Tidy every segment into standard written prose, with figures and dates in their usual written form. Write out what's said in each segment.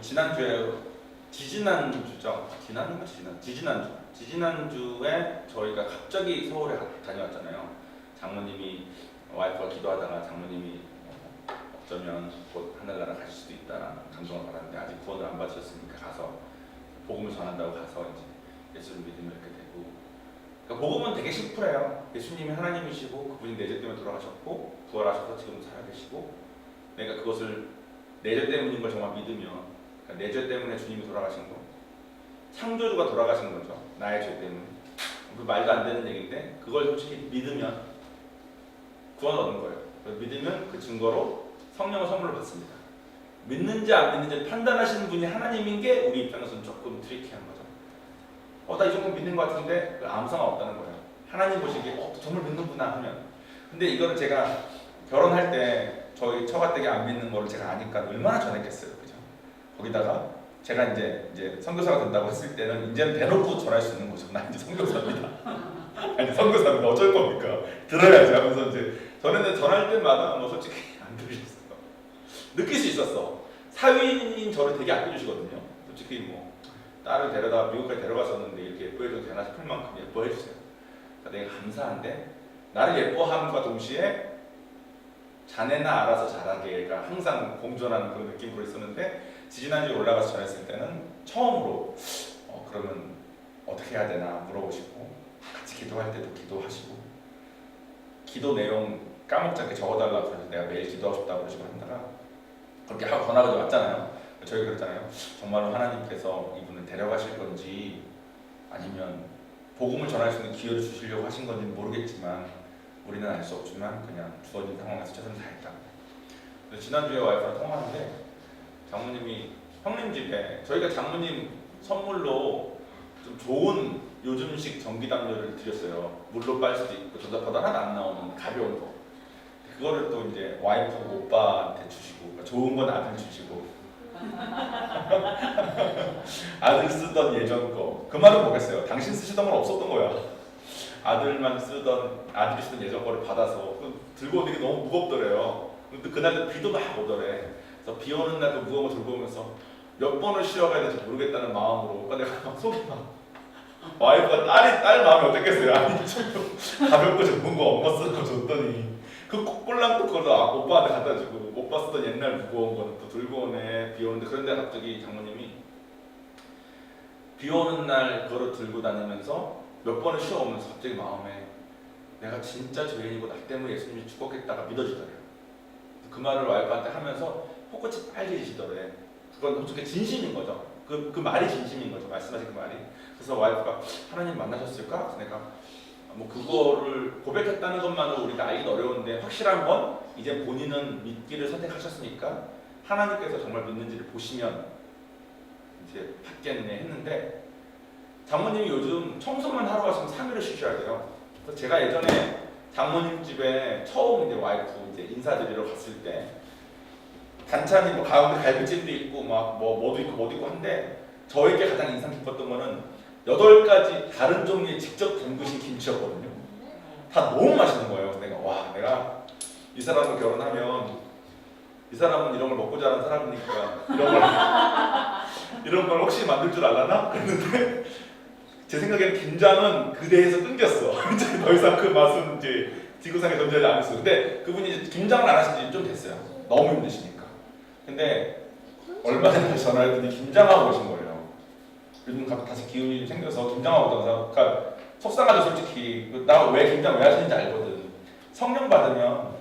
지난주에 지지난주죠. 지지난주에 저희가 갑자기 서울에 다녀왔잖아요. 장모님이 와이프가 기도하다가 장모님이 어쩌면 곧 하늘나라 가실 수도 있다라는 감동을 받았는데 아직 구원을 안 받으셨으니까 가서 복음을 전한다고 가서 이제 예수를 믿으면 이렇게 되고. 그러니까 복음은 되게 심플해요. 예수님이 하나님이시고 그분이 내 죄 때문에 돌아가셨고 부활하셔서 지금 살아계시고 내가 그것을 내 죄 때문인 걸 정말 믿으면, 그러니까 내 죄 때문에 주님이 돌아가신 거, 창조주가 돌아가신 거죠. 나의 죄 때문에. 그 말도 안 되는 얘기인데 그걸 솔직히 믿으면 구원 얻는 거예요. 믿으면 그 증거로 성령을 선물로 받습니다. 믿는지 안 믿는지 판단하시는 분이 하나님인 게 우리 입장에서는 조금 트리키한 거죠. 나 이 정도 믿는 것 같은데 아무 상관 없다는 거예요. 하나님 보시기에 정말 믿는구나 하면. 근데 이거를 제가 결혼할 때 저희 처가댁이 안 믿는 거를 제가 아니까 얼마나 전했겠어요, 그죠? 거기다가 제가 이제 선교사가 된다고 했을 때는 이제는 대놓고 전할 수 있는 거죠. 나 이제 선교사입니다. 아니 선교사입니다. 어쩔 겁니까? 들어야지 하면서 이제 저는 전할 때마다 뭐 솔직히 안 들으셨어요. 느낄 수 있었어. 사위인 저를 되게 아껴주시거든요. 솔직히 뭐 딸을 데려다 미국까지 데려갔었는데 이렇게 예뻐해줘도 되나 싶을 만큼 예뻐해주세요. 그러니까 내가 감사한데 나를 예뻐함과 동시에 자네나 알아서 잘하게가 항상 공존하는 그런 느낌으로 있었는데 지지난주에 올라가서 전했을 때는 처음으로 그러면 어떻게 해야 되나 물어보시고 같이 기도할 때도 기도하시고 기도 내용 까먹지 않게 적어달라고 그래서 내가 매일 기도하고 싶다고 그러시고 한다가 그렇게 하고 전화가 왔잖아요. 저희가 그랬잖아요. 정말로 하나님께서 이분을 데려가실 건지 아니면 복음을 전할 수 있는 기회를 주시려고 하신 건지 모르겠지만 우리는 알 수 없지만 그냥 주어진 상황에서 최선을 다했다. 지난주에 와이프랑 통화하는데 장모님이 형님 집에 저희가 장모님 선물로 좀 좋은 요즘식 전기담요를 드렸어요. 물로 빨 수도 있고 전자파도 하나도 안 나오는 가벼운 거. 그거를 또 이제 와이프 오빠한테 주시고, 그러니까 좋은 건 아들 주시고 아들 쓰던 예전 거. 그 말은 뭐겠어요? 당신 쓰시던 건 없었던 거야. 아들이 쓰던 예전 거를 받아서 들고 오는 게 너무 무겁더래요. 근데 그날도 비도 막 오더래. 그래서 비 오는 날도 무거운 거 들고 오면서 몇 번을 쉬어가야 될지 모르겠다는 마음으로, 그러니까 내가 막 속이 막 와이프가 딸 마음이 어땠겠어요? 아니 좀 가볍고 좋은 거 엄마 쓰는 거 줬더니 그 꼴랑 또 그걸 오빠한테 갖다 주고 오빠 쓰던 옛날 무거운 거는 또 들고 오네. 비 오는데. 그런데 갑자기 장모님이 비 오는 날 그거를 들고 다니면서 몇 번을 쉬어오면서 갑자기 마음에 내가 진짜 죄인이고 나 때문에 예수님이 죽었겠다가 믿어지더래요. 그 말을 와이프한테 하면서 코끝이 빨개지시더래. 그건 솔직히 진심인 거죠. 그 말이 진심인 거죠. 말씀하신 그 말이. 그래서 와이프가 하나님 만나셨을까? 그래서 내가 뭐 그거를 고백했다는 것만으로 우리가 알기는 어려운데 확실한 건 이제 본인은 믿기를 선택하셨으니까 하나님께서 정말 믿는지를 보시면 이제 받겠네 했는데, 장모님이 요즘 청소만 하러 가시면 3일을 쉬셔야 돼요. 그래서 제가 예전에 장모님 집에 처음 이제 와이프 이제 인사드리러 갔을 때 반찬이 뭐 가운데 갈비찜도 있고 막 뭐도 있고 한데 저에게 가장 인상 깊었던 거는 8가지 다른 종류의 직접 담그신 김치였거든요. 다 너무 맛있는 거예요. 그래서 내가 이 사람과 결혼하면 이 사람은 이런 걸 먹고 자란 사람이니까 이런 걸 혹시 만들 줄 알라나? 그랬는데 제 생각에는 김장은 그 대에서 끊겼어. 이제 더 이상 그 맛은 이제 지구상에 존재하지 않았어. 근데 그분이 이제 김장을 안 하신 지 좀 됐어요. 너무 힘드시니까. 근데 얼마 전에 전화를 했더니 김장하고 오신 거예요. 요즘 다시 기운이 좀 생겨서 김장하고 오다가, 그러니까 속상하죠 솔직히. 나 왜 김장 왜 하시는지 알거든. 성령 받으면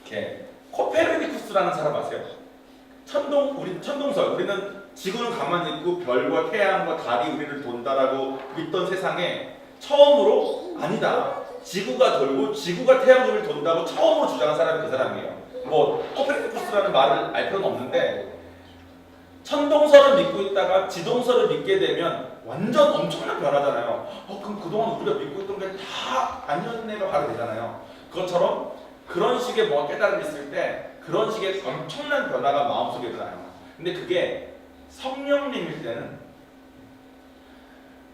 이렇게 코페르니쿠스라는 사람 아세요? 천동설. 우리는 지구는 가만히 있고 별과 태양과 달이 우리를 돈다라고 믿던 세상에 처음으로 아니다. 지구가 돌고 지구가 태양 주위를 돈다고 처음으로 주장한 사람이 그 사람이에요. 뭐 코페르니쿠스라는 말을 알 필요는 없는데 천동설을 믿고 있다가 지동설을 믿게 되면 완전 엄청난 변화잖아요. 그럼 그동안 우리가 믿고 있던 게 다 아니었네가 바로 되잖아요. 그것처럼 그런 식의 뭐가 깨달음이 있을 때 그런 식의 엄청난 변화가 마음속에 일어나요. 근데 그게 성령님일 때는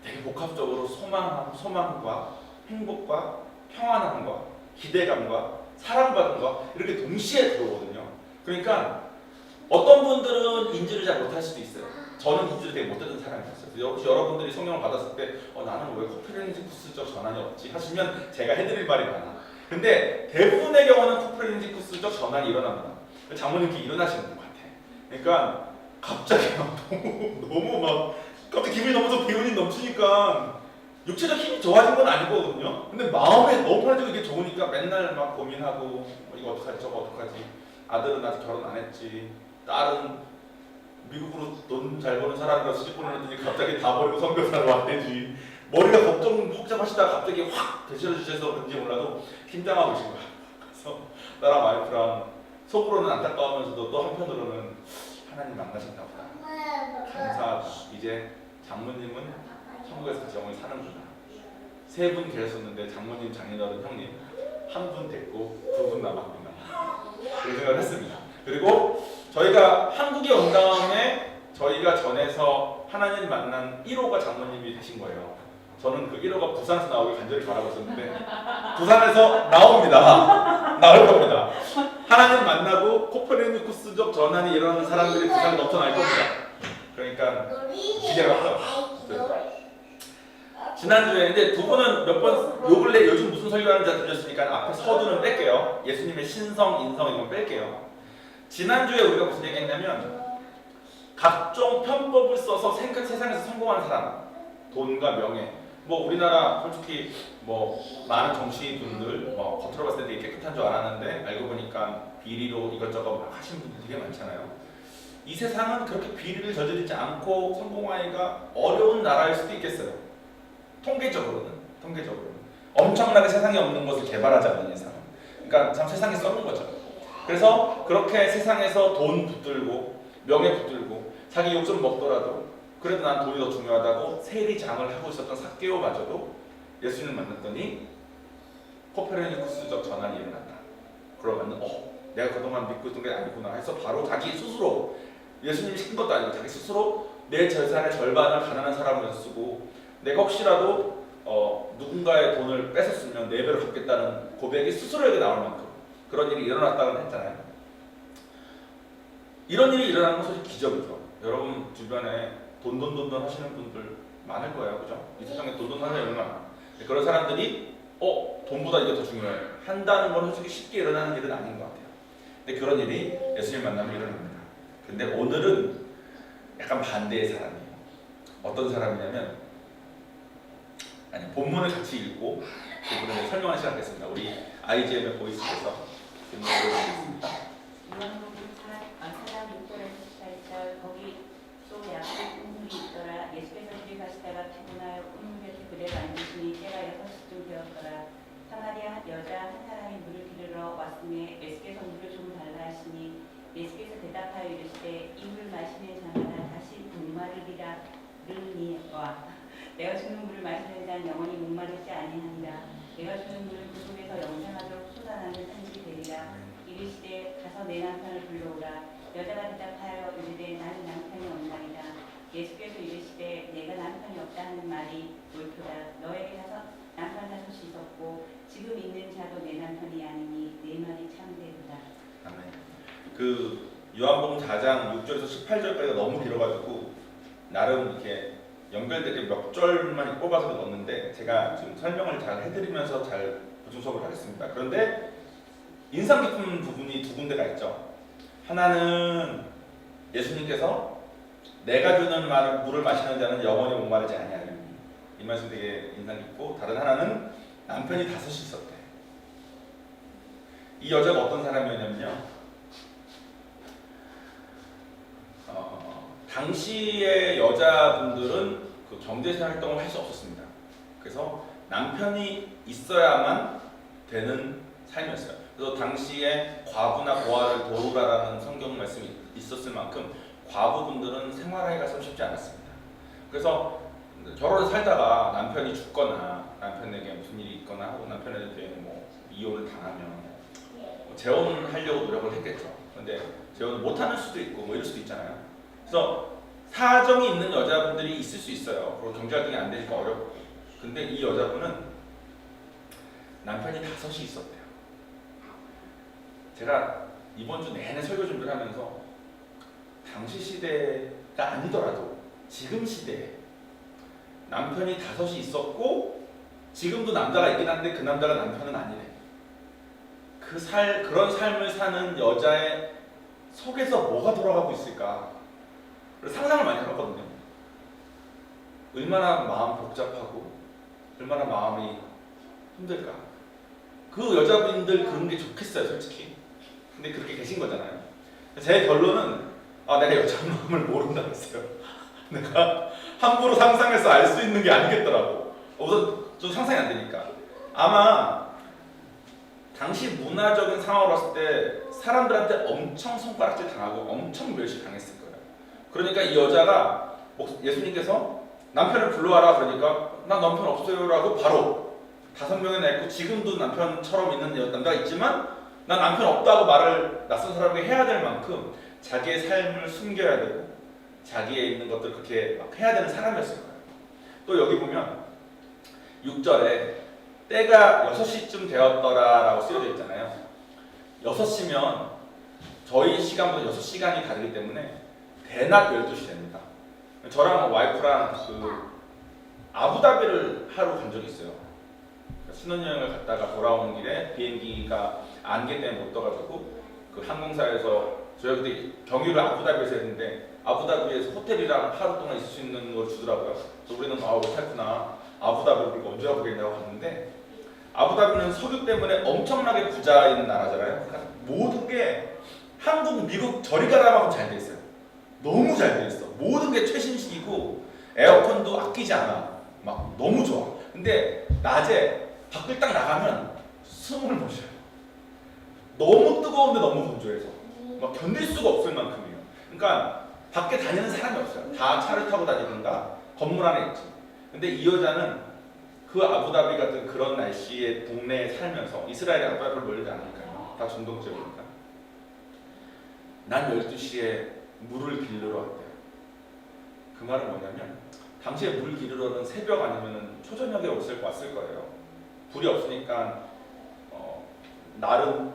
되게 복합적으로 소망과 행복과 평안함과 기대감과 사랑받음과 이렇게 동시에 들어오거든요. 그러니까 어떤 분들은 인지를 잘 못할 수도 있어요. 저는 인지를 되게 못했던 사람이었어요. 혹시 여러분들이 성령을 받았을 때 나는 왜 코페르니쿠스적 전환이 없지? 하시면 제가 해드릴 말이 많아. 근데 대부분의 경우는 코페르니쿠스적 전환이 일어납니다. 장모님께 일어나시는 것 같아. 그러니까 갑자기 막 너무 막 갑자기 기분이 너무 기운이 넘치니까 육체적 힘이 좋아진 건 아니거든요. 근데 마음에 너무 편해지고 이게 좋으니까 맨날 막 고민하고 이거 어떡하지 저거 어떡하지, 아들은 아직 결혼 안 했지, 딸은 미국으로 돈 잘 버는 사람이라 시집 보내더니 갑자기 다 버리고 선교사로 왔대지. 머리가 걱정 복잡하시다가 갑자기 확 되실어 주셔서 그런지 몰라도 긴장하고 계신 거야. 그래서 나랑 와이프랑 속으로는 안타까우면서도 또 한편으로는 하나님 만나셨나 보다, 감사하다, 이제 장모님은 천국에서 같이 영원히 사는구나. 3분 계셨었는데 장모님, 장인어른, 형님 한 분 됐고 2분 남았구나, 그런 생각을 했습니다. 그리고 저희가 한국에 온 다음에 저희가 전에서 하나님 만난 1호가 장모님이 되신 거예요. 저는 그 1호가 부산에서 나오길 간절히 바라고 있었는데 부산에서 나옵니다. 나올 겁니다. 하나님 만나고 코페르니쿠스적 전환이 일어나는 사람들이 부산에 넘쳐날 겁니다. 그러니까 기대를 하더라고요. 지난주에 근데 두 분은 몇 번 요 근래 요즘 무슨 설교하는지 들으셨으니까 앞에 서두는 뺄게요. 예수님의 신성, 인성 이건 뺄게요. 지난주에 우리가 무슨 얘기했냐면 각종 편법을 써서 세상에서 성공하는 사람, 돈과 명예, 뭐 우리나라 솔직히 뭐 많은 정치인분들 뭐 겉으로 봤을 때 되게 깨끗한 줄 알았는데 알고 보니까 비리로 이것저것 막 하시는 분들 되게 많잖아요. 이 세상은 그렇게 비리를 저지르지 않고 성공하기가 어려운 나라일 수도 있겠어요. 통계적으로는 엄청나게 세상에 없는 것을 개발하지 않는 이상, 그러니까 참 세상에 썩는 거죠. 그래서 그렇게 세상에서 돈 붙들고 명예 붙들고 자기 욕 좀 먹더라도 그래도 난 돈이 더 중요하다고 세리장을 하고 있었던 삭개오마저도 예수님을 만났더니 코페르니쿠스적 전환이 일어났다. 그러면 내가 그동안 믿고 있던 게 아니구나 해서 바로 자기 스스로, 예수님이 시킨 것도 아니고 자기 스스로 내 재산의 절반을 가난한 사람을 쓰고 내가 혹시라도 누군가의 돈을 뺏었으면 4배로 갚겠다는 고백이 스스로에게 나올 만큼 그런 일이 일어났다고 했잖아요. 이런 일이 일어나는 건 솔직히 기적이죠. 여러분 주변에 돈 하시는 분들 많을 거예요, 그죠? 이 세상에 돈 하는 사람이 얼마나. 그런 사람들이 돈보다 이게 더 중요해 한다는 건 솔직히 쉽게 일어나는 일은 아닌 것 같아요. 근데 그런 일이 예수님 만나면 일어납니다. 근데 오늘은 약간 반대의 사람이에요. 어떤 사람이냐면, 아니 본문을 같이 읽고 그분을 설명하기 시작하겠습니다. 우리 IGM의 보이스에서 본문을 읽겠습니다. 요한복음 4장 6절에서 18절. 거기 또 야곱의 우물이 있더라. 예수께서 집에 가시다가 피곤하여 우물 곁에 그대로 앉으시니 때가 6시쯤 되었더라. 사마리아 여자 한 사람이 물을 기르러 왔으며 예수께서 물을 좀 달라 하시니 예수께서 대답하여 이르시되 이 물 마시는 자마다 다시 목마르리라느니와 내가 주는 물을 마시는 자는 영원히 목마르지 아니하니라. 내가 주는 물을 그 속에서 영생하도록 쏟아나는 산지 되리라. 이르시되 가서 내 남편을 불러오라. 여자가 대답하여 이르되 나는 남편이 없나이다. 예수께서 이르시되 내가 남편이 없다 하는 말이 옳도다. 너에게 남편 5이 있었고 지금 있는 자도 내 남편이 아니니 내 말이 참되도다. 아멘. 그 요한복음 4장 6절에서 18절까지가 너무 길어가지고 나름 이렇게 연결되게 몇 절만 뽑아서 넣었는데 제가 지금 설명을 잘 해드리면서 잘 보충 수업을 하겠습니다. 그런데 인상 깊은 부분이 2군데가 있죠. 하나는 예수님께서 내가 주는 물을 마시는 자는 영원히 목마르지 아니하리니, 이 말씀 되게 인상 깊고, 다른 하나는 남편이 5이 있었대. 이 여자가 어떤 사람이었냐면요, 당시의 여자분들은 그 경제생 활동을 할 수 없었습니다. 그래서 남편이 있어야만 되는 삶이었어요. 그래서 당시에 과부나 고아를 도우라라는 성경 말씀이 있었을 만큼 과부분들은 생활하기가 참 쉽지 않았습니다. 그래서 결혼을 살다가 남편이 죽거나 남편에게 무슨 일이 있거나 하고 남편에게 뭐 이혼을 당하면 재혼하려고 노력을 했겠죠. 근데 재혼을 못하는 수도 있고 뭐 이럴 수도 있잖아요. 그래서 사정이 있는 여자분들이 있을 수 있어요. 그리고 경제활동이 안 되니까 어렵고. 근데 이 여자분은 남편이 5이 있었대요. 제가 이번 주 내내 설교 준비를 하면서 당시 시대가 아니더라도 지금 시대에 남편이 5이 있었고 지금도 남자가 있긴 한데 그 남자가 남편은 아니래. 그런 삶을 사는 여자의 속에서 뭐가 돌아가고 있을까? 그래서 상상을 많이 해봤거든요. 얼마나 마음 복잡하고 얼마나 마음이 힘들까? 그 여자분들 그런 게 좋겠어요, 솔직히. 근데 그렇게 계신 거잖아요. 제 결론은 내가 여자 마음을 모른다고 했어요. 내가 함부로 상상해서 알 수 있는 게 아니겠더라고. 우선 좀 상상이 안 되니까. 아마 당시 문화적인 상황으로 봤을 때 사람들한테 엄청 손가락질 당하고 엄청 멸시 당했을 거예요. 그러니까 이 여자가 예수님께서 남편을 불러와라 그러니까 나 남편 없어요라고 바로 5명이나 있고 지금도 남편처럼 있는 남자가 있지만 난 남편 없다고 말을 낯선 사람에게 해야 될 만큼 자기의 삶을 숨겨야 되고 자기의 있는 것들 그렇게 막 해야 되는 사람이었을 거예요. 또 여기 보면 6절에 때가 6시쯤 되었더라라고 쓰여져 있잖아요. 6시면 저희 시간보다 6시간이 다르기 때문에 대낮 12시 됩니다. 저랑 와이프랑 아부다비를 하루 간 적이 있어요. 신혼여행을 갔다가 돌아오는 길에 비행기가 안개 때문에 못 떠가지고 그 항공사에서 저희가 그때 경유를 아부다비에서 했는데 아부다비에서 호텔이랑 하루 동안 있을 수 있는 걸 주더라고요. 그래서 우리는 못했구나. 아부다비를 우리가 언제 가보겠냐고 갔는데 아부다비는 석유 때문에 엄청나게 부자인 나라잖아요. 그러니까 모든 게 한국, 미국 저리 가라만큼 잘 돼 있어요. 너무 잘 돼 있어. 모든 게 최신식이고 에어컨도 아끼지 않아. 막 너무 좋아. 근데 낮에 밖을 딱 나가면 숨을 못 쉬어요. 너무 뜨거운데 너무 건조해서 막 견딜 수가 없을 만큼이에요. 그러니까 밖에 다니는 사람이 없어요. 다 차를 타고 다니든가 건물 안에 있지. 근데 이 여자는 그 아부다비 같은 그런 날씨의 동네에 살면서 이스라엘의 아부다비를 멀지 않으니까요. 다 중동 지역이니까. 난 12시에 물을 길르러 왔대요. 그 말은 뭐냐면 당시에 물 기르러는 새벽 아니면 초저녁에 왔을 거예요. 불이 없으니까 날은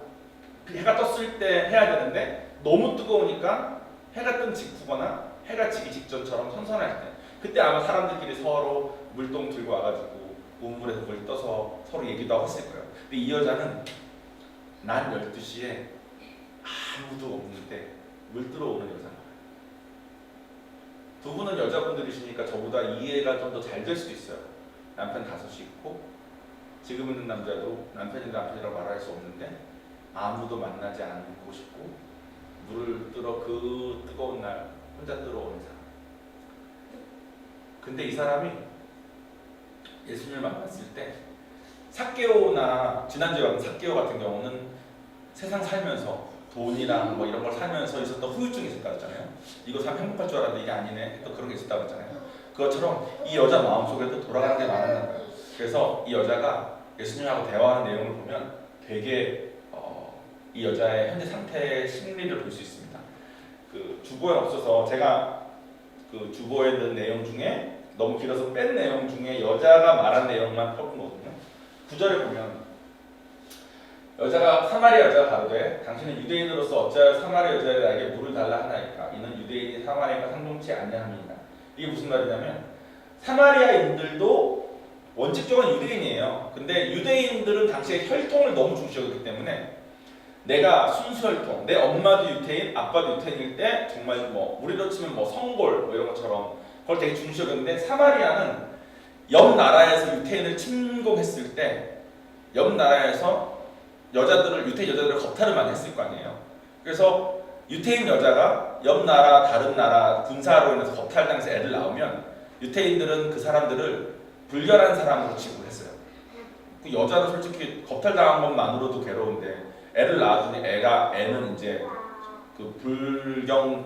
해가 떴을 때 해야 되는데 너무 뜨거우니까 해가 뜬 직후거나 해가 지기 직전처럼 선선할 때 그때 아마 사람들끼리 서로 물동 들고 와가지고 우물에서 물 떠서 서로 얘기도 하고 했을 거예요. 근데 이 여자는 난 12시에 아무도 없는데 물 들어오는 여자인 거예요. 두 분은 여자분들이시니까 저보다 이해가 좀 더 잘 될 수도 있어요. 남편 5이 있고 지금 있는 남자도 남편이라고 말할 수 없는데 아무도 만나지 않고 싶고 물을 뜨러 그 뜨거운 날 혼자 들어오는 사람. 근데 이 사람이 예수님을 만났을 때 삭개오나 지난주에 봤던 삭개오 같은 경우는 세상 살면서 돈이랑 뭐 이런 걸 살면서 있었던 후유증이 있었다고 했잖아요. 이거 사면 행복할 줄 알았는데 이게 아니네. 또 그런 게 있었다고 했잖아요. 그것처럼 이 여자 마음속에도 돌아가는 게 많았나 봐요. 그래서 이 여자가 예수님하고 대화하는 내용을 보면 되게 이 여자의 현재 상태의 심리를 볼 수 있습니다. 그 주보에 없어서 제가 그 주보에 있는 내용 중에 너무 길어서 뺀 내용 중에 여자가 말한 내용만 꼽은 거거든요. 9절에 보면 여자가 사마리아 여자가 가로되 당신은 유대인으로서 어찌하여 사마리아 여자에게 물을 달라 하나이까 이는 유대인이 사마리아가 상종치 아니함이니라. 이게 무슨 말이냐면 사마리아인들도 원칙적으로 유대인이에요. 근데 유대인들은 당시에 혈통을 너무 중시하기 때문에 내가 순수 혈통, 내 엄마도 유태인, 아빠도 유태인일 때 정말 뭐 우리로 치면 뭐 성골 뭐 이런 것처럼 그걸 되게 중시하는데 사마리아는 옆 나라에서 유태인을 침공했을 때 옆 나라에서 유태인 여자들을 겁탈을 많이 했을 거 아니에요. 그래서 유태인 여자가 옆 나라 다른 나라 군사로 인해서 겁탈당해서 애를 낳으면 유태인들은 그 사람들을 불결한 사람으로 취급을 했어요. 그 여자는 솔직히 겁탈당한 것만으로도 괴로운데 애를 낳았더니 애는 이제 그 불결한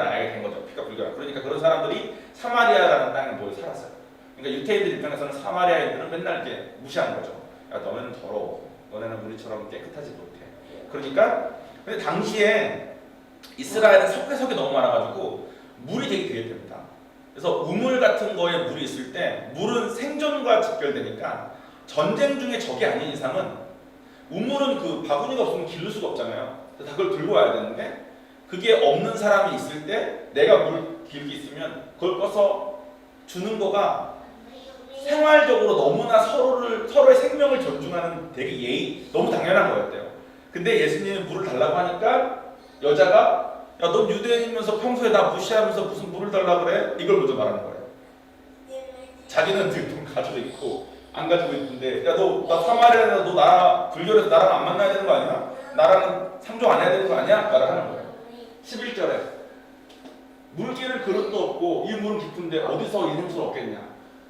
아이가 된 거죠. 피가 불결한. 그러니까 그런 사람들이 사마리아라는 땅에 모여 살았어요. 그러니까 유태인들 입장에서는 사마리아인들은 맨날 이렇게 무시한 거죠. 야 너네는 더러워. 너네는 우리처럼 깨끗하지 못해. 그러니까 근데 당시에 이스라엘은 석회석이 너무 많아가지고 물이 되게 귀했답니다. 그래서 우물 같은 거에 물이 있을 때 물은 생존과 직결되니까 전쟁 중에 적이 아닌 이상은 우물은 그 바구니가 없으면 기를 수가 없잖아요. 그래서 다 그걸 들고 와야 되는데 그게 없는 사람이 있을 때 내가 물 기울기 있으면 그걸 꺼서 주는 거가 생활적으로 너무나 서로의 생명을 존중하는 되게 예의, 너무 당연한 거였대요. 근데 예수님이 물을 달라고 하니까 여자가 야, 넌 유대인이면서 평소에 나 무시하면서 무슨 물을 달라고 그래? 이걸 먼저 말하는 거예요. 자기는 돈 가지고 있고 안 가지고 있는데 야, 나 사마리아에서 너 나랑 불교에서 나랑 안 만나야 되는 거 아니야? 나랑 상종 안 해야 되는 거 아니야? 말을 하는 거예요. 11절에 물기를 그릇도 없고 이 물은 깊은데 어디서 이 생수를 얻겠냐?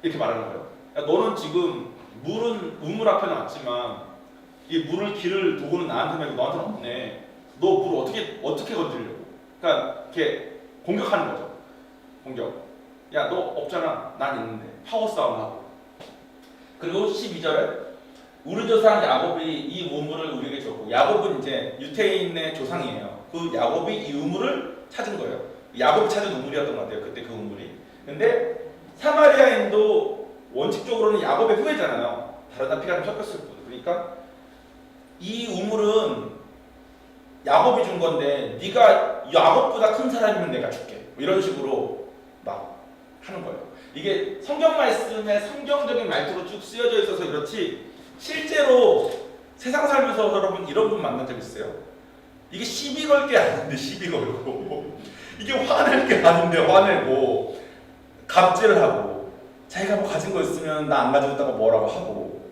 이렇게 말하는 거예요. 야, 너는 지금 물은 우물 앞에 놨지만 이 물을 길을 도구는 나한테 매고 너한테는 없네. 너 물을 어떻게 건드리려고? 그러니까 이렇게 공격하는 거죠. 공격. 야, 너 없잖아. 난 있는데. 파워 싸움하고. 그리고 12절에 우리 조상 야곱이 이 우물을 우리에게 줬고, 야곱은 이제 유태인의 조상이에요. 그 야곱이 이 우물을 찾은 거예요. 야곱이 찾은 우물이었던 것 같아요. 그때 그 우물이. 근데 사마리아인도 원칙적으로는 야곱의 후예잖아요. 다른 피가 좀 섞였을 뿐. 그러니까 이 우물은 야곱이 준 건데 네가 야곱보다 큰 사람이면 내가 줄게. 뭐 이런 식으로 막 하는 거예요. 이게 성경 말씀에 성경적인 말투로 쭉 쓰여져 있어서 그렇지 실제로 세상 살면서 여러분 이런 분 만난 적 있어요? 이게 시비 걸 게 아닌데 시비 걸고 이게 화낼 게 아닌데 화내고 갑질을 하고 자기가 뭐 가진 거 있으면 나 안 가지고 있다가 뭐라고 하고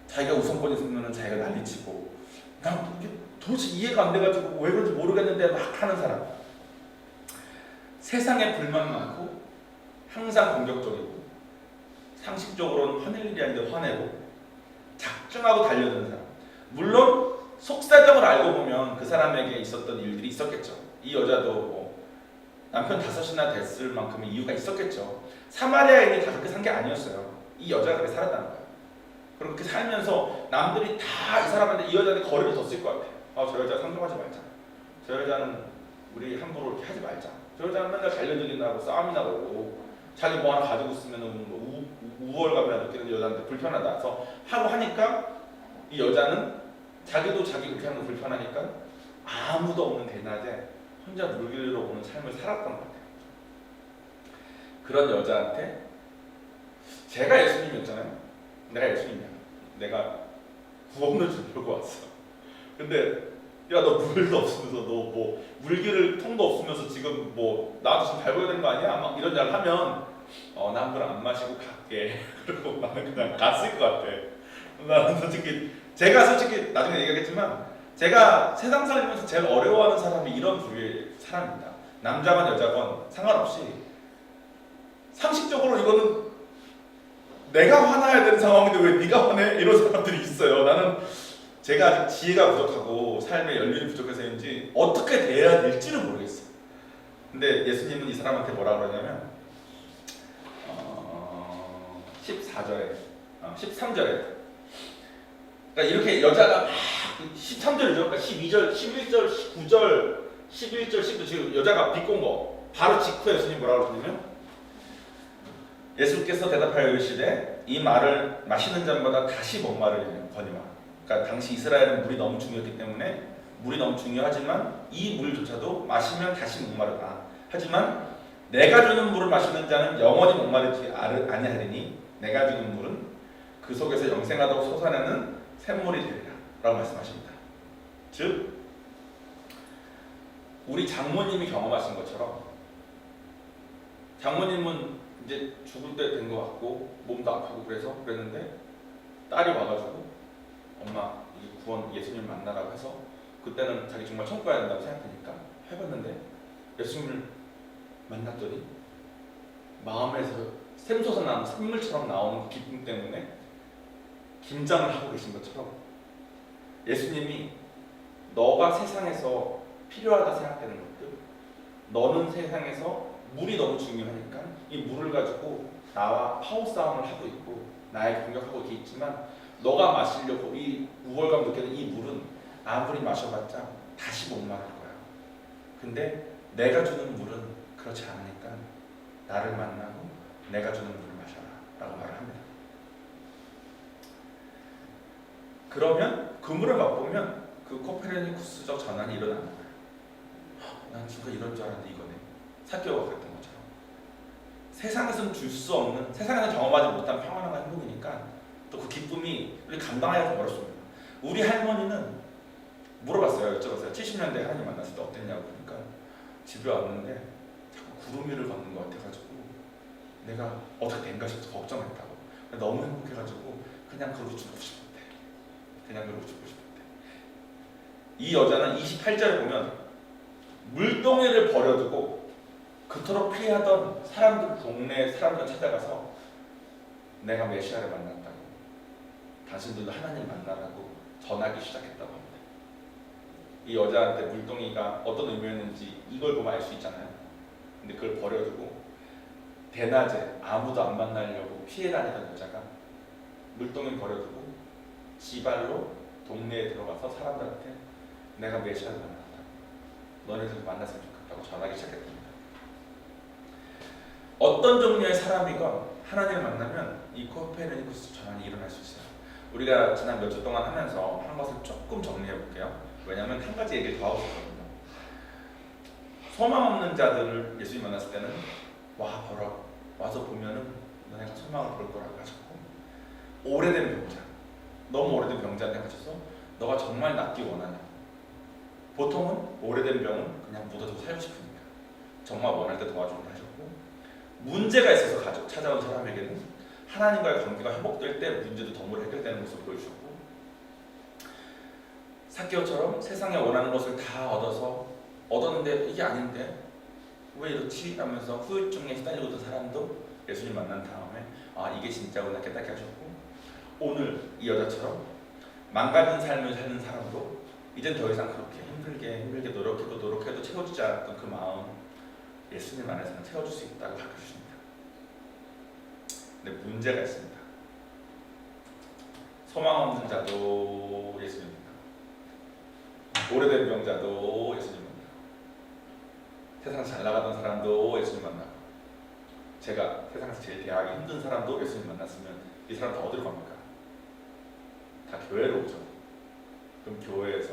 자기가 우선권 있으면 자기가 난리치고 난 이게 도대체 이해가 안 돼가지고 왜 그런지 모르겠는데 막 하는 사람. 세상에 불만 많고 항상 공격적이고 상식적으로는 화낼 일이 아닌데 화내고 작정하고 달려드는 사람. 물론 속사정을 알고 보면 그 사람에게 있었던 일들이 있었겠죠. 이 여자도 뭐 남편 5이나 됐을 만큼의 이유가 있었겠죠. 사마리아인이 다 그렇게 산 게 아니었어요. 이 여자가 그렇게 살았다는 거예요. 그렇게 살면서 남들이 다 이 사람한테 이 여자한테 거리를 뒀을 것 같아요. 저 여자 상종하지 말자. 저 여자는 우리 함부로 이렇게 하지 말자. 저 여자는 맨날 관련적이나고 싸움이나 걸고 자기 뭐 하나 가지고 있으면 우월감이나 느끼는 여자한테 불편하다 해서 하고 하니까 이 여자는 자기도 자기 그렇게 하는 거 불편하니까 아무도 없는 대낮에 혼자 물길로 오는 삶을 살았던 것 같아요. 그런 여자한테 제가 예수님이었잖아요. 내가 예수님이야. 내가 구원을 주려고 왔어. 근데 야, 너 물도 없으면서 너 뭐 물기를 통도 없으면서 지금 뭐 나도 지금 밟아야 되는 거 아니야? 막 이런 말 하면 나 한 번 안 마시고 갈게. 그리고 나는 그냥 갔을 것 같아. 나는 제가 솔직히 나중에 얘기하겠지만 제가 세상 살면서 제일 어려워하는 사람이 이런 부류의 사람입니다. 남자건 여자건 상관없이 상식적으로 이거는 내가 화나야 되는 상황인데 왜 네가 화내? 이런 사람들이 있어요. 나는 제가 아직 지혜가 부족하고 삶의 연륜이 부족해서인지 어떻게 대해야 될지를 모르겠어요. 근데 예수님은 이 사람한테 뭐라 그러냐면 14절에 13절에 그러니까 이렇게 여자가 막 13절이죠. 그러니까 12절, 11절, 19절, 11절, 19절 지금 여자가 비꼰 거 바로 직후에 예수님 뭐라고 그러냐면 예수께서 대답하여 이르시되 이 말을 마시는 자마다 다시 목마르거니와. 그러니까 당시 이스라엘은 물이 너무 중요했기 때문에 물이 너무 중요하지만 이 물조차도 마시면 다시 목마르다. 하지만 내가 주는 물을 마시는 자는 영원히 목마르지 아니하리니 내가 주는 물은 그 속에서 영생하도록 솟아내는 샘물이 되리라 라고 말씀하십니다. 즉 우리 장모님이 경험하신 것처럼 장모님은 이제 죽을 때 된 것 같고 몸도 아프고 그랬는데 딸이 와가지고 엄마 이 구원 예수님 만나라고 해서 그때는 자기 정말 천국 가야 된다고 생각하니까 해봤는데 예수님을 만났더니 마음에서 샘솟아 나는 샘물처럼 나오는 기쁨 때문에 김장을 하고 계신 것처럼 예수님이 너가 세상에서 필요하다 생각되는 것들, 너는 세상에서 물이 너무 중요하니까 이 물을 가지고 나와 파워 싸움을 하고 있고 나에게 공격하고 이렇게 있지만 너가 마시려고 이 우월감 느끼는 이 물은 아무리 마셔봤자 다시 못 마실 거야. 근데 내가 주는 물은 그렇지 않으니까 나를 만나고 내가 주는 물을 마셔라 라고 말을 합니다. 그러면 그 물을 맛보면 그 코페르니쿠스적 전환이 일어나는 거예요. 난 지금 이런 줄 알았는데 이거네. 사개오가 그랬던 것처럼 세상에서는 줄 수 없는, 세상에서 경험하지 못한 평안함과 행복이니까 또 그 기쁨이 우리 감당하기가 어렵습니다. 우리 할머니는 물어봤어요. 여쭤봤어요. 70년대 하나님 만났을 때 어땠냐고. 그러니까 집에 왔는데 자꾸 구름 위를 걷는 것 같아가지고 내가 어떻게 된가 싶어서 걱정했다고. 너무 행복해가지고 그냥 그러고 죽고 싶었대. 그냥 그러고 죽고 싶었대. 이 여자는 28절에 보면 물동이를 버려두고 그토록 피하던 사람들, 동네 사람들 찾아가서 내가 메시아를 만났다고, 당신들도 하나님 만나라고 전하기 시작했다고 합니다. 이 여자한테 물동이가 어떤 의미였는지 이걸 보면 알 수 있잖아요. 근데 그걸 버려두고 대낮에 아무도 안 만나려고 피해 다니던 여자가 물동이를 버려두고 지발로 동네에 들어가서 사람들한테 내가 메시아를 만났다, 너네들 만났으면 좋겠다고 전하기 시작했답니다. 어떤 종류의 사람이건 하나님을 만나면 이 코페르니쿠스 전환이 일어날 수 있어요. 우리가 지난 몇 주 동안 하면서 한 것을 조금 정리해 볼게요. 왜냐하면 한 가지 얘기를 더 하고 싶거든요. 소망 없는 자들을 예수님 만났을 때는 와 보라, 와서 보면은 너네가 소망을 볼 거라고 하셨고, 오래된 병자, 너무 오래된 병자한테 가셔서 너가 정말 낫기 원하냐, 보통은 오래된 병은 그냥 묻어두고 살고 싶으니까 정말 원할 때 도와준다 하셨고, 문제가 있어서 찾아온 사람에게는 하나님과의 관계가 회복될 때 문제도 덤으로 해결되는 모습을 보여주셨고, 삭개오처럼 세상에 원하는 것을 다 얻었는데 이게 아닌데 왜 이렇지 하면서 후유증에 시달리고 있던 사람도 예수님 만난 다음에 아 이게 진짜구나 깨닫게 하셨고, 오늘 이 여자처럼 망가진 삶을 사는 사람도 이젠 더 이상 그렇게 힘들게 노력해도 채워지지 않았던 그 마음, 예수님 안에서는 채워줄 수 있다고 가르쳐주십니다. 근데 문제가 있습니다. 소망 없는 자도 예수님 만나고, 오래된 병자도 예수님 만나고, 세상에서 잘 나가던 사람도 예수님 만나고, 제가 세상에서 제일 대하기 힘든 사람도 예수님 만났으면 이 사람 다 어디로 갑니까? 다 교회로 오죠. 그럼 교회에서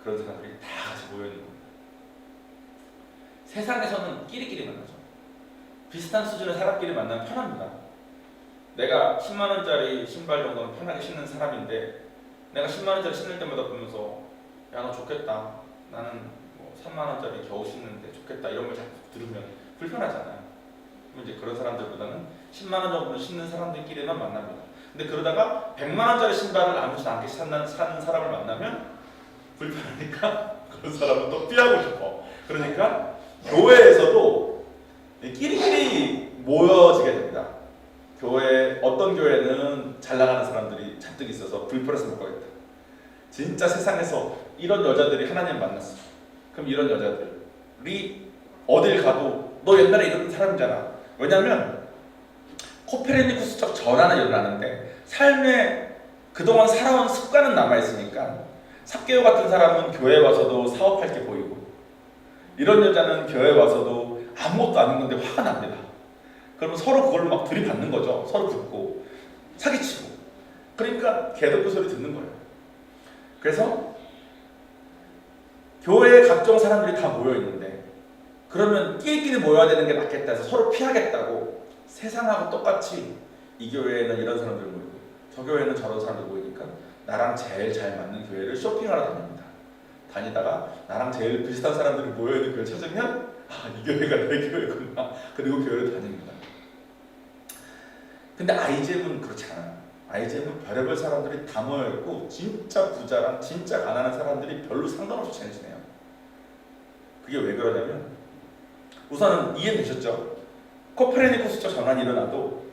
그런 사람들이 다 같이 모여있는 겁니다. 세상에서는 끼리끼리 만나죠. 비슷한 수준의 사람끼리 만나면 편합니다. 내가 10만 원짜리 신발 정도는 편하게 신는 사람인데 내가 10만 원짜리 신을 때마다 보면서 야 너 좋겠다, 나는 뭐 3만 원짜리 겨우 신는데 좋겠다, 이런 걸 자꾸 들으면 불편하잖아요. 그럼 이제 그런 사람들보다는 10만 원 정도 신는 사람들끼리만 만납니다. 근데 그러다가 100만 원짜리 신발을 아무렇지 않게 사는 사람을 만나면 불편하니까 그런 사람은 또 피하고 싶어. 그러니까 교회에서도 끼리끼리 모여지게 됩니다. 어떤 교회는 잘 나가는 사람들이 잔뜩 있어서 불편해서 못 가겠다. 진짜 세상에서 이런 여자들이 하나님 만났어. 그럼 이런 여자들이 어딜 가도 너 옛날에 이런 사람이잖아. 왜냐하면 코페르니쿠스적 전환은 일어나는데 삶에 그동안 살아온 습관은 남아있으니까, 삭개오 같은 사람은 교회에 와서도 사업할 게 보이고, 이런 여자는 교회에 와서도 아무것도 안 했는데 화가 납니다. 그러면 서로 그걸 막 들이받는 거죠. 서로 붙고 사기치고. 그러니까 개덕구 소리 듣는 거예요. 그래서 교회에 각종 사람들이 다 모여있는데 그러면 끼리끼리 모여야 되는 게 낫겠다 해서 서로 피하겠다고 세상하고 똑같이 이 교회에는 이런 사람들 모이고 저 교회는 저런 사람들 모이니까 나랑 제일 잘 맞는 교회를 쇼핑하러 다닙니다. 다니다가 나랑 제일 비슷한 사람들이 모여있는 교회를 찾으면 아, 이 교회가 내 교회구나. 그리고 교회를 다닙니다. 근데 아이잼은 그렇지 않아요. 아이잼은 별의별 사람들이 다 모여있고 진짜 부자랑 진짜 가난한 사람들이 별로 상관없이 지내요. 그게 왜 그러냐면 우선은 이해되셨죠? 코페르니쿠스적 전환이 일어나도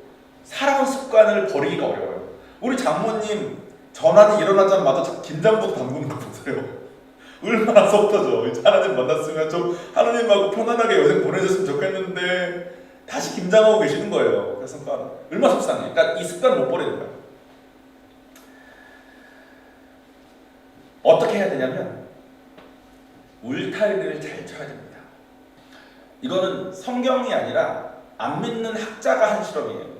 살아온 습관을 버리기가 어려워요. 우리 장모님 전환이 일어나자마자 김장부터 담그는 거 보세요. 얼마나 속 터져. 이제 하나님 만났으면 좀 하나님하고 편안하게 여생 보내줬으면 좋겠는데 다시 김장하고 계시는 거예요. 그래서 얼마나 속상해. 그러니까 이 습관을 못 버리는 거예요. 어떻게 해야 되냐면 울타리를 잘 쳐야 됩니다. 이거는 성경이 아니라 안 믿는 학자가 한 실험이에요.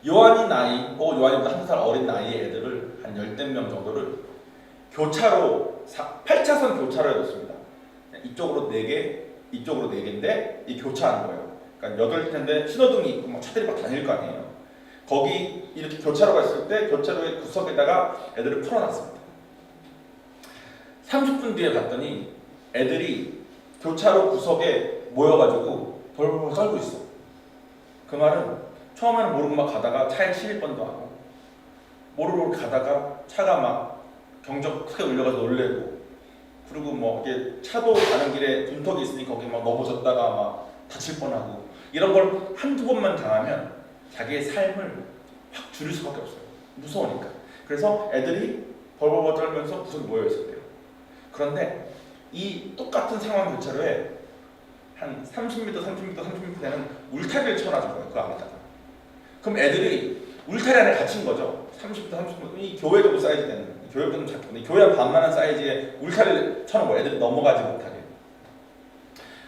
요한이 요한이보다 1살 어린 나이의 애들을 한 10명 정도를 교차로 8차선 교차로에 놓습니다. 이쪽으로 4개, 이쪽으로 4개인데 이 교차하는 거예요. 그러니까 8대인데 신호등이 있고 막 차들이 막 다닐 거 아니에요. 거기 이렇게 교차로가 있을 때 교차로의 구석에다가 애들을 풀어놨습니다. 30분 뒤에 갔더니 애들이 교차로 구석에 모여가지고 벌벌 떨고 있어. 그 말은 처음에는 모르고 막 가다가 차에 실릴 뻔도 하고, 모르고 가다가 차가 막 경적 크게 울려가지고 놀래고, 그리고 뭐 이게 차도 가는 길에 둔턱이 있으니 거기 막 넘어졌다가 막 다칠 뻔하고, 이런 걸 한두 번만 당하면 자기의 삶을 확 줄일 수밖에 없어요. 무서우니까. 그래서 애들이 벌벌벌 떨면서 구석에 모여 있었대요. 그런데 이 똑같은 상황 교차로에 한 30m, 30m, 30m 되는 울타리를 쳐놔준 거예요. 그 안에다가. 그럼 애들이 울타리 안에 갇힌 거죠. 30m, 30m. 이 교회 정도 사이즈 되는, 교회 정도 작은데 교회 한 반만한 사이즈의 울타리를 쳐놓은 거예요. 애들이 넘어가지 못하게.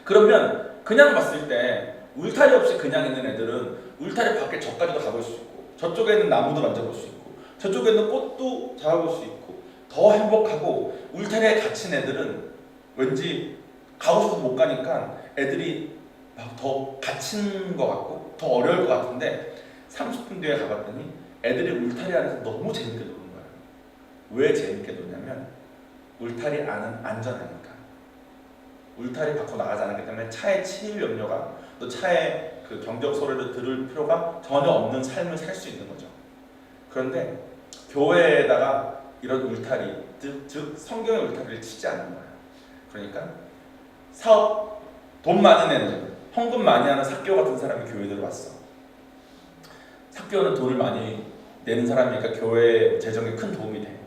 그러면 그냥 봤을 때 울타리 없이 그냥 있는 애들은 울타리 밖에 저까지도 가볼 수 있고, 저쪽에 있는 나무도 만져볼 수 있고, 저쪽에 있는 꽃도 잡아볼 수 있고, 더 행복하고, 울타리에 갇힌 애들은 왠지 가고 싶어도 못 가니까 애들이 막 더 갇힌 것 같고 더 어려울 것 같은데, 30분 뒤에 가봤더니 애들이 울타리 안에서 너무 재밌게 노는 거예요. 왜 재밌게 노냐면 울타리 안은 안전하니까. 울타리 밖으로 나가지 않기 때문에 차에 치일 염려가, 또 차에 그 경적 소리를 들을 필요가 전혀 없는 삶을 살 수 있는 거죠. 그런데 교회에다가 이런 울타리, 즉 성경의 울타리를 치지 않는 거예요. 그러니까 사업, 돈 많이 내는, 헌금 많이 하는 삭개오 같은 사람이 교회에 들어왔어. 삭개오는 돈을 많이 내는 사람이니까 교회 재정에 큰 도움이 돼.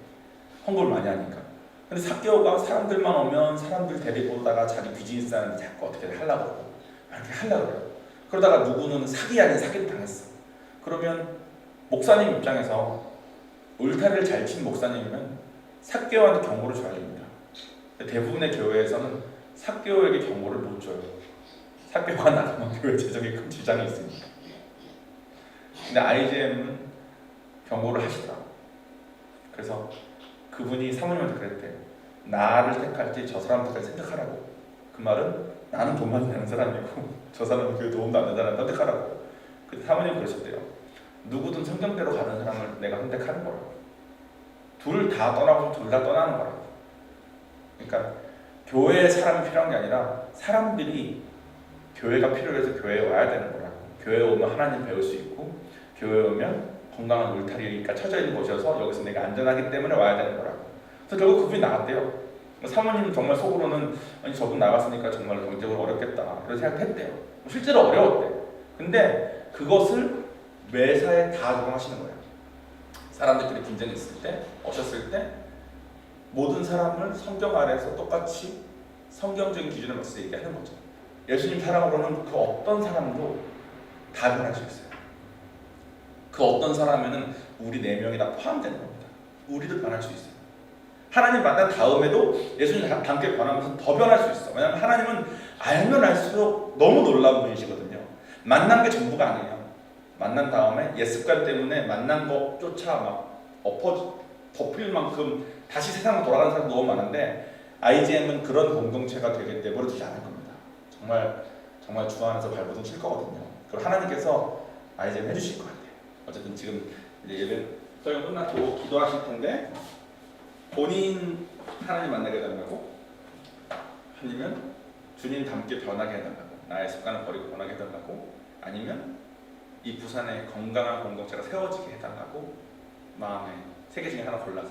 헌금을 많이 하니까. 근데 삭개오가 사람들만 오면 사람들 데리고 오다가 자기 비즈니스 하는데 자꾸 어떻게 하려고 그러고 이렇게 하려고 그래요. 그러다가 누구는 사기 아닌 사기를 당했어. 그러면 목사님 입장에서 울타리를 잘 친 목사님이면 삭개오한테 경고를 줘야 됩니다. 대부분의 교회에서는 삭개오에게 경고를 못 줘요. 삭개오가 나가면 교회 재정에 큰 지장이 있으니까. 근데 IGM은 경고를 하시더라고. 그래서 그분이 사모님한테 그랬대요. 나를 택할지 저 사람 택할지 생각하라고. 그 말은 나는 돈 많이 내는 사람이고 저 사람은 교회 도움도 안 되는 사람 선택하라고. 근데 사모님이 그러셨대요. 누구든 성경대로 가는 사람을 내가 선택하는 거라고. 둘 다 떠나고 둘 다 떠나는 거라고. 그러니까 교회에 사람이 필요한 게 아니라 사람들이 교회가 필요해서 교회에 와야 되는 거라고. 교회에 오면 하나님 배울 수 있고, 교회에 오면 건강한 울타리가 쳐져 있는 곳이어서 여기서 내가 안전하기 때문에 와야 되는 거라고. 그래서 결국 그분이 나갔대요. 사모님은 정말 속으로는 아니 저분 나갔으니까 정말 경제적으로 어렵겠다 이런 생각했대요. 실제로 어려웠대. 근데 그것을 매사에 다 적용하시는 거예요. 사람들끼리 분쟁이 있을 때, 오셨을 때 모든 사람을 성경 아래에서 똑같이 성경적인 기준에 맞춰서 얘기하는 거죠. 예수님 사랑으로는 그 어떤 사람도 다 변할 수 있어요. 그 어떤 사람에는 우리 4명이 다 포함되는 겁니다. 우리도 변할 수 있어요. 하나님 만난 다음에도 예수님 함께 변하면서 더 변할 수 있어. 왜냐하면 하나님은 알면 알수록 너무 놀라운 분이시거든요. 만난 게 전부가 아니에요. 만난 다음에 옛 습관 때문에 만난 것조차 막 덮일 만큼 다시 세상으로 돌아가는 사람도 너무 많은데, IGM은 그런 공동체가 되게 내버려두지 않을 겁니다. 정말 주 안에서 발버둥 칠 거거든요. 그리고 하나님께서 IGM 해주실 것 같아요. 어쨌든 지금 이제 예배 설교 끝났고 기도하실 텐데, 본인 하나님 만나게 해달라고, 아니면 주님 닮게 변하게 해달라고, 나의 습관을 버리고 변하게 해달라고, 아니면 이 부산에 건강한 공동체가 세워지게 해달라고, 마음에 3개 중에 하나 골라서